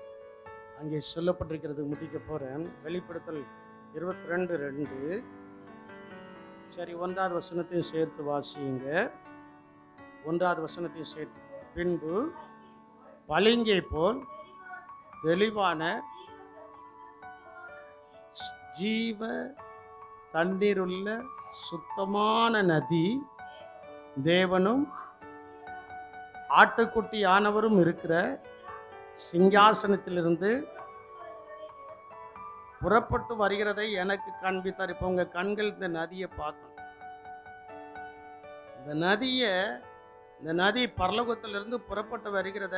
அங்கே சொல்லப்பட்டிருக்கிறது. முடிக்க போறேன். வெளிப்படுத்தல் 22:2. சரி, 1வது வசனத்தையும் சேர்த்து வாசியுங்க. 1வது வசனத்தையும் சேர்த்து. பின்பு பளிங்கை போல் தெளிவான ஜீவ தண்ணீருள்ள சுத்தமான நதி, தேவனும் ஆட்டுக்குட்டி ஆனவரும் இருக்கிற சிங்காசனத்திலிருந்து புறப்பட்டு வருகிறதை எனக்கு காண்பித்தார். இப்போ உங்க கண்கள் இந்த நதியை பார்க்கணும். இந்த நதி பரலோகத்திலிருந்து புறப்பட்டு வருகிறத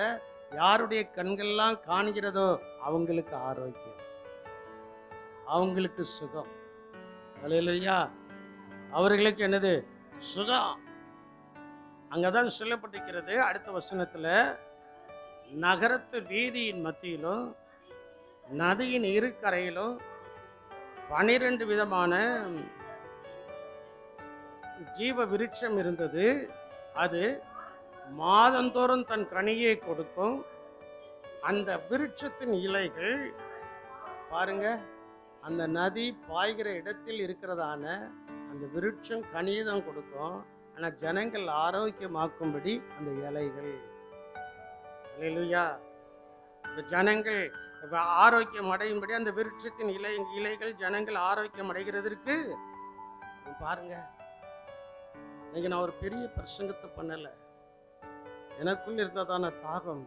யாருடைய கண்கள்லாம் காண்கிறதோ அவங்களுக்கு ஆரோக்கியம், அவங்களுக்கு சுகம். அல்லேலூயா. அவர்களுக்கு என்னது? சுகம். அங்கதான் சொல்லப்பட்டிருக்கிறது. அடுத்த வசனத்துல, நகரத்து வீதியின் மத்தியிலும் நதியின் இரு கரையிலும் 12 விதமான ஜீவ விருட்சம் இருந்தது. அது மாதந்தோறும் தன் கனியை கொடுக்கும். அந்த விருட்சத்தின் இலைகள் பாருங்க, அந்த நதி பாய்கிற இடத்தில் இருக்கிறதான அந்த விருட்சம் கனியை தான் கொடுக்கும். ஆனா ஜனங்கள் ஆரோக்கியமாக்கும்படி அந்த இலைகள். அல்லேலூயா. இந்த ஜனங்கள் ஆரோக்கியம் அடையும்படி அந்த விருட்சத்தின் இலைகள் ஜனங்கள் ஆரோக்கியம் அடைகிறதற்கு. பாருங்க, இன்னைக்கு நான் ஒரு பெரிய பிரசங்கத்தை பண்ணல. எனக்குள் இருந்ததான தாகம்,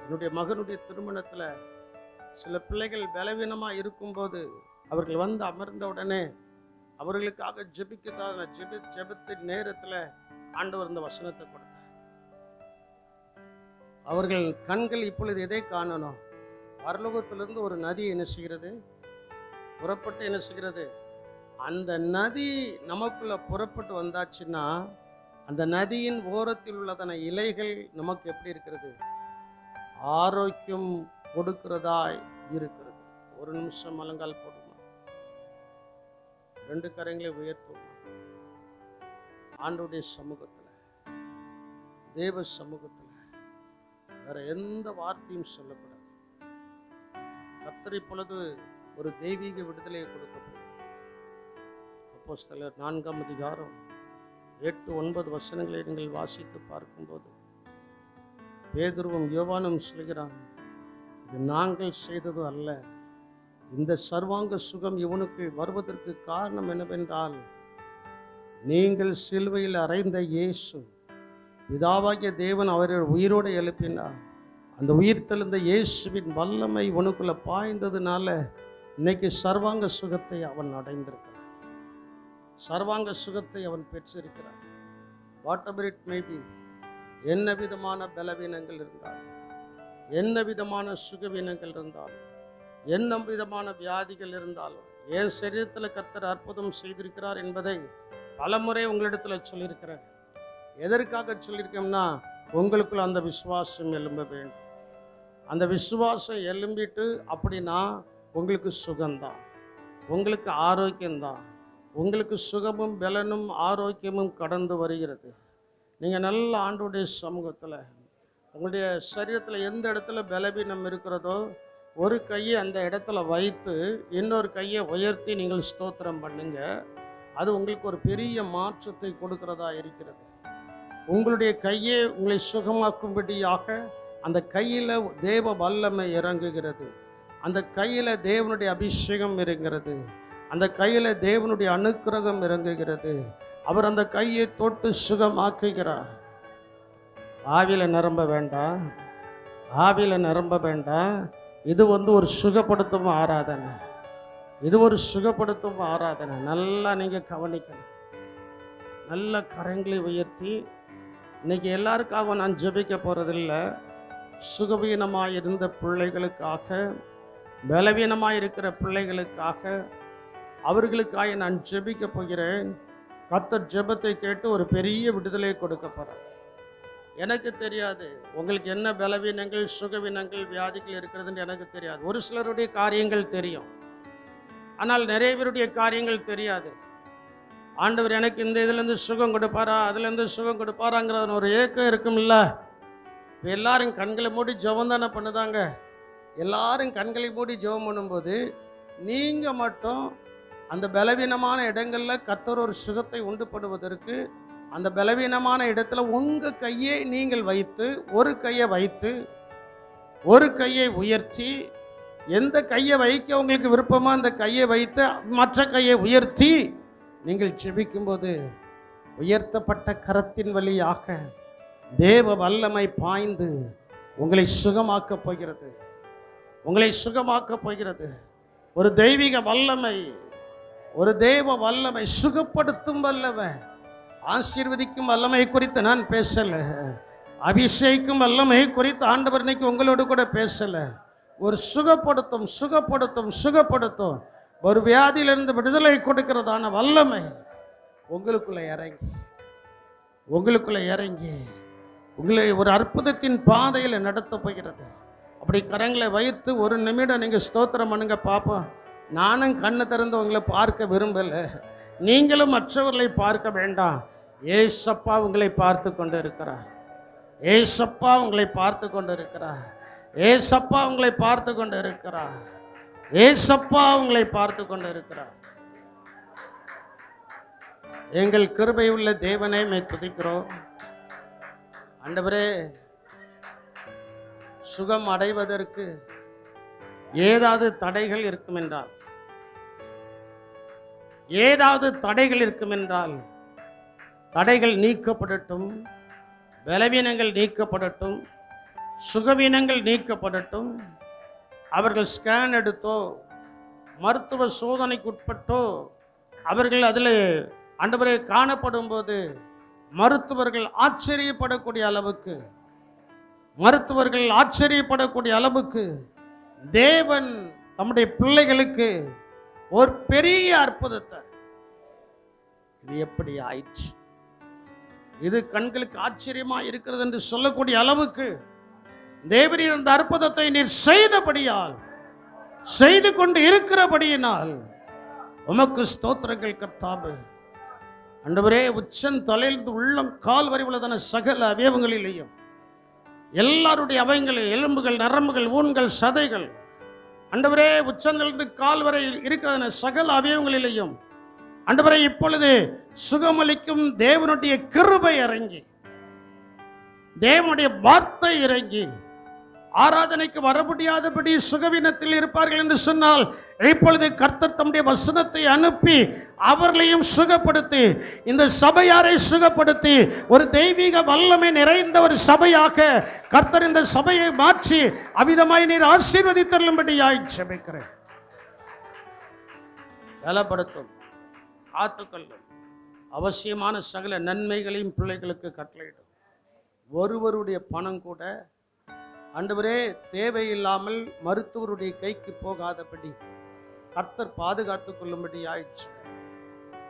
என்னுடைய மகனுடைய திருமணத்துல சில பிள்ளைகள் பலவீனமா இருக்கும்போது அவர்கள் வந்து அமர்ந்த உடனே அவர்களுக்காக ஜெபிக்கதான ஜெபத்தின் நேரத்துல ஆண்டவர் இந்த வசனத்தை கொடுத்தார். அவர்கள் கண்கள் இப்பொழுது எதை காணணும்? பரலோகத்திலிருந்து ஒரு நதி என்ன செய்கிறது? புறப்பட்டு என்ன செய்கிறது? அந்த நதி நமக்குள்ள புறப்பட்டு வந்தாச்சுன்னா அந்த நதியின் ஓரத்தில் உள்ளதான இலைகள் நமக்கு எப்படி இருக்கிறது? ஆரோக்கியம் கொடுக்கிறதாய் இருக்கிறது. ஒரு நிமிஷம் முழங்கால் போடுமா, 2 கரங்களை உயர்த்துவோம். ஆண்டவருடைய சமூகத்துல, தேவ சமூகத்துல வேற எந்த வார்த்தையும் சொல்லப்படாது. கர்த்தர் இப்பொழுது ஒரு தெய்வீக விடுதலையை கொடுக்க போகிறார். அப்போஸ்தலர் 4:8-9 வசனங்களை நீங்கள் வாசித்து பார்க்கும்போது பேதுருவும் யோவானும் சொல்கிறான், இது நாங்கள் செய்தது அல்ல, இந்த சர்வாங்க சுகம் இவனுக்கு வருவதற்கு காரணம் என்னவென்றால், நீங்கள் சிலுவையில் அறைந்த இயேசு, பிதாவாகிய தேவன் அவரை உயிரோடு எழுப்பினார். அந்த உயிர் தெழுந்த இயேசுவின் வல்லமை இவனுக்குள்ள பாய்ந்ததுனால இன்னைக்கு சர்வாங்க சுகத்தை அவன் அடைந்திருக்கிறான். சர்வாங்க சுகத்தை அவன் பெற்றிருக்கிறான். Whatever it may be, என்ன விதமான பலவீனங்கள் இருந்தாலும், என்ன விதமான சுகவீனங்கள் இருந்தாலும், என்ன விதமான வியாதிகள் இருந்தாலும், என் சரீரத்தில் கர்த்தர் அற்புதம் செய்திருக்கிறார் என்பதை பலமுறை உங்களிடத்தில் சொல்லியிருக்கிறேன். எதற்காக சொல்லியிருக்கோம்னா, உங்களுக்குள்ள அந்த விசுவாசம் எழும்ப வேண்டும். அந்த விசுவாசம் எழும்பிட்டு அப்படின்னா உங்களுக்கு சுகம்தான், உங்களுக்கு ஆரோக்கியம்தான். உங்களுக்கு சுகமும் பலனும் ஆரோக்கியமும் கடந்து வருகிறது. நீங்கள் நல்ல ஆண்டவருடைய சமூகத்தில் உங்களுடைய சரீரத்தில் எந்த இடத்துல பலவீனம் இருக்கிறதோ ஒரு கையை அந்த இடத்துல வைத்து இன்னொரு கையை உயர்த்தி நீங்கள் ஸ்தோத்திரம் பண்ணுங்க. அது உங்களுக்கு ஒரு பெரிய மாற்றத்தை கொடுக்கிறதா இருக்கிறது. உங்களுடைய கையை உங்களை சுகமாக்கும்படியாக அந்த கையில் தேவ வல்லமை இறங்குகிறது. அந்த கையில் தேவனுடைய அபிஷேகம் இறங்குகிறது. அந்த கையில் தேவனுடைய அனுக்கிரகம் இறங்குகிறது. அவர் அந்த கையை தொட்டு சுகமாக்குகிறார். ஆவியில் நிரம்ப வேண்டாம், ஆவியில் நிரம்ப வேண்டாம். இது ஒரு சுகப்படுத்தும் ஆராதனை. இது ஒரு சுகப்படுத்தும் ஆராதனை. நல்லா நீங்கள் கவனிக்கணும். நல்ல கரங்களை உயர்த்தி, இன்னைக்கு எல்லாருக்காக நான் ஜெபிக்க போகிறதில்ல. சுகவீனமாக இருந்த பிள்ளைகளுக்காக, பலவீனமாக இருக்கிற பிள்ளைகளுக்காக, அவர்களுக்காக நான் ஜெபிக்க போகிறேன். கர்த்தர் ஜெபத்தை கேட்டு ஒரு பெரிய விடுதலை கொடுக்க போகிறார். எனக்கு தெரியாது உங்களுக்கு என்ன பலவீனங்கள், சுகவீனங்கள், வியாதிகள் இருக்கிறதுன்னு எனக்கு தெரியாது. ஒரு சிலருடைய காரியங்கள் தெரியும், ஆனால் நிறைய பேருடைய காரியங்கள் தெரியாது. ஆண்டவர் எனக்கு இந்த இதுலேருந்து சுகம் கொடுப்பாரா, அதுலேருந்து சுகம் கொடுப்பாராங்கிறத ஒரு ஏக்கம் இருக்கும்ல. இப்போ எல்லாரும் கண்களை மூடி ஜெபம் தானே பண்ணுதாங்க. எல்லாரும் கண்களை மூடி ஜெபம் பண்ணும்போது நீங்கள் மட்டும் அந்த பலவீனமான இடங்களில் கர்த்தர் ஒரு சுகத்தை உண்டு பண்ணுவதற்கு அந்த பலவீனமான இடத்துல உங்கள் கையை நீங்கள் வைத்து, ஒரு கையை வைத்து, ஒரு கையை உயர்த்தி, எந்த கையை வைக்க உங்களுக்கு விருப்பமோ அந்த கையை வைத்து மற்ற கையை உயர்த்தி நீங்கள் ஜெபிக்கும்போது உயர்த்தப்பட்ட கரத்தின் வழியாக தேவ வல்லமை பாய்ந்து உங்களை சுகமாக்கப் போகிறது. உங்களை சுகமாக்கப் போகிறது. ஒரு தெய்வீக வல்லமை, ஒரு தேவ வல்லமை, சுகப்படுத்தும் வல்லமை, ஆசீர்வதிக்கும் வல்லமை குறித்து நான் பேசலை. அபிஷேகிக்கும் வல்லமை குறித்து ஆண்டவர் இன்னைக்கு உங்களோடு கூட பேசலை. ஒரு சுகப்படுத்தும் சுகப்படுத்தும் சுகப்படுத்தும் ஒரு வியாதியிலிருந்து விடுதலை கொடுக்கிறதான வல்லமை உங்களுக்குள்ள இறங்கி, உங்களுக்குள்ள இறங்கி உங்களை ஒரு அற்புதத்தின் பாதையில் நடத்த போகிறது. அப்படி கரங்களை வைத்து ஒரு நிமிடம் நீங்கள் ஸ்தோத்திரம் பண்ணுங்க பாப்போம். நானும் கண்ணு திறந்து உங்களை பார்க்க விரும்பலை, நீங்களும் மற்றவர்களை பார்க்க வேண்டாம். ஏசப்பா உங்களை பார்த்து கொண்டு இருக்கிறார். ஏசப்பா உங்களை பார்த்து கொண்டு இருக்கிறார். ஏசப்பா உங்களை பார்த்து கொண்டு இருக்கிறார். ஏசப்பா உங்களை பார்த்து கொண்டு இருக்கிறார். எங்கள் கிருபையுள்ள தேவனை மே துதிக்கிறோம். ஆண்டவரே, சுகம் அடைவதற்கு ஏதாவது தடைகள் இருக்கும் என்றால், ஏதாவது தடைகள் இருக்கும் என்றால் தடைகள் நீக்கப்படட்டும், பலவீனங்கள் நீக்கப்படட்டும், சுகவீனங்கள் நீக்கப்படட்டும். அவர்கள் ஸ்கேன் எடுத்தோ மருத்துவ சோதனைக்கு உட்பட்டோ அவர்கள் அதில் ஆண்டவரே காணப்படும் போது மருத்துவர்கள் ஆச்சரியப்படக்கூடிய அளவுக்கு, மருத்துவர்கள் ஆச்சரியப்படக்கூடிய அளவுக்கு தேவன் தம்முடைய பிள்ளைகளுக்கு ஒரு பெரிய அற்புதத்தை, இது எப்படி ஆயிடுச்சு, இது கண்களுக்கு ஆச்சரியமா இருக்கிறது என்று சொல்லக்கூடிய அளவுக்கு தேவரீர் அந்த அற்புதத்தை நீர் செய்தபடியால், செய்து கொண்டு இருக்கிறபடியினால் உமக்கு ஸ்தோத்திரங்கள் கர்த்தாவே. ஆண்டவரே, உச்சன் தலையிலிருந்து உள்ளம் கால் வரை உள்ளதான சகல அவயவங்களிலேயும், எல்லாருடைய அவயங்களில் எலும்புகள், நரம்புகள், ஊன்கள், சதைகள், ஆண்டவரே உச்சந்திலிருந்து கால் வரை இருக்கிறதான சகல அவயவங்களிலேயும் ஆண்டவரே இப்பொழுது சுகமளிக்கும் தேவனுடைய கிருபை இறங்கி, தேவனுடைய வார்த்தை இறங்கி ஆராதனைக்கு வர முடியாதபடி சுகவீனத்தில் இருப்பார்கள் என்று சொன்னால், இப்பொழுது கர்த்தர் தம்முடைய வசனத்தை அனுப்பி அவர்களையும் சுகப்படுத்தி, இந்த சபையாரை சுகப்படுத்தி, ஒரு தெய்வீக வல்லமை நிறைந்த ஒரு சபையாக கர்த்தர் இந்த சபையை மாற்றி அவிதமாய் நீர் ஆசீர்வதித்தருளும்படியாய் ஜெபிக்கிறேன். பலப்படுத்தும், காத்துக்கொள்ளும், அவசியமான சகல நன்மைகளையும் பிள்ளைகளுக்கு கட்டளையிடும். ஒருவருடைய பணம் கூட ஆண்டவரே தேவையில்லாமல் மருத்துவருடைய கைக்கு போகாதபடி கர்த்தர் பாதுகாத்துக் கொள்ளும்படி ஆயிடுச்சு.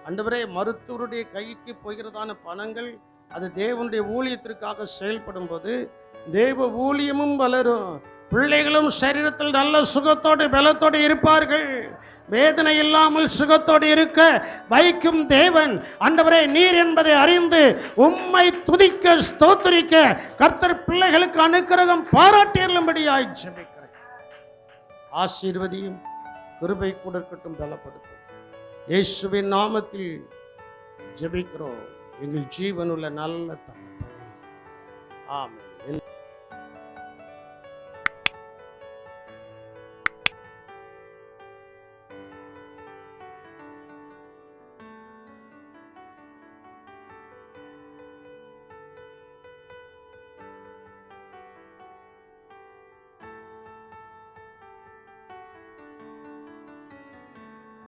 ஆண்டவரே, மருத்துவருடைய கைக்கு போகிறதான பணங்கள் அது தேவனுடைய ஊழியத்திற்காக செயல்படும் போது தேவ ஊழியமும் வளரும், பிள்ளைகளும் சரீரத்தில் நல்ல சுகத்தோடு பலத்தோடு இருப்பார்கள். வேதனை இல்லாமல் சுகத்தோடு இருக்க வைக்கும் தேவன் ஆண்டவரே, நீர் என்பதை அறிந்து உம்மை துதிக்க ஸ்தோத்திரிக்க கர்த்தர் பிள்ளைகளுக்கு அனுக்கிரகம் பாராட்டியருளும்படியாய் ஜெபிக்கிறேன். ஆசீர்வதியும், கிருபை கொடுக்கட்டும், பலப்படுத்தும். இயேசுவின் நாமத்தில் ஜெபிக்கிறோம் எங்கள் ஜீவனுள்ள நல்ல தகப்பனே. ஆமென்.